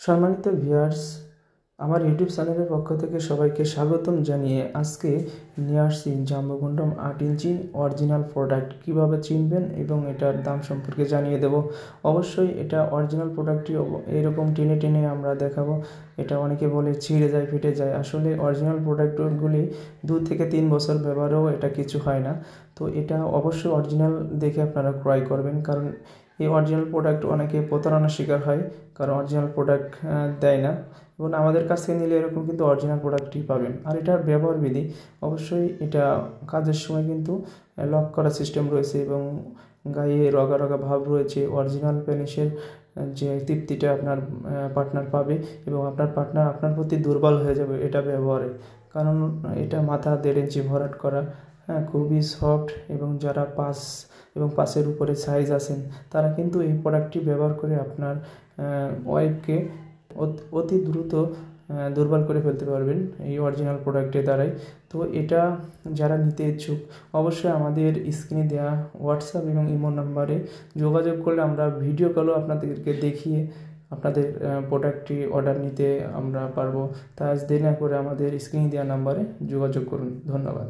সম্মানিত ভিউয়ার্স, আমার ইউটিউব চ্যানেলের পক্ষ থেকে সবাইকে স্বাগতম জানিয়ে আজকে নিয়ে আসছি জাম্বুকুন্ডম 8 ইঞ্চি অরিজিনাল প্রোডাক্ট কীভাবে চিনবেন এবং এটার দাম সম্পর্কে জানিয়ে দেব। অবশ্যই এটা অরিজিনাল প্রোডাক্টটি এরকম টেনে টেনে আমরা দেখাবো। এটা অনেকে বলে ছিঁড়ে যায়, ফেটে যায়। আসলে অরিজিনাল প্রোডাক্টগুলি 2 থেকে 3 বছর ব্যবহারেও এটা কিছু হয় না। তো এটা অবশ্যই অরিজিনাল দেখে আপনারা ক্রয় করবেন, কারণ এই অরিজিনাল প্রোডাক্ট অনেকে প্রতারণার শিকার হয়, কারণ অরিজিনাল প্রোডাক্ট দেয় না। এবং আমাদের কাছ থেকে নিলে এরকম কিন্তু অরিজিনাল প্রোডাক্টই পাবেন। আর এটার ব্যবহার বিধি অবশ্যই এটা কাজের সময় কিন্তু লক করার সিস্টেম রয়েছে এবং গায়ে রগা রগা ভাব রয়েছে। অরিজিনাল পেনিসের যে তৃপ্তিটা আপনার পার্টনার পাবে এবং আপনার পার্টনার আপনার প্রতি দুর্বল হয়ে যাবে এটা ব্যবহারে, কারণ এটা মাথা 1.5 ইঞ্চি ভরাট করা, খুবই সফট। এবং যারা 5 এবং 5-এর উপরে সাইজ আছেন তারা কিন্তু এই প্রোডাক্টটি ব্যবহার করে আপনার ওয়াইফকে অতি দ্রুত দুর্বল করে ফেলতে পারবেন এই অরিজিনাল প্রোডাক্টের দ্বারাই। তো এটা যারা নিতে ইচ্ছুক অবশ্যই আমাদের স্ক্রিনে দেওয়া হোয়াটসঅ্যাপ এবং ইমো নাম্বারে যোগাযোগ করলে আমরা ভিডিও কলও আপনাদেরকে দেখিয়ে আপনাদের প্রোডাক্টটি অর্ডার নিতে আমরা পারবো। তাই আজ দেরি না করে আমাদের স্ক্রিনে দেওয়া নাম্বারে যোগাযোগ করুন। ধন্যবাদ।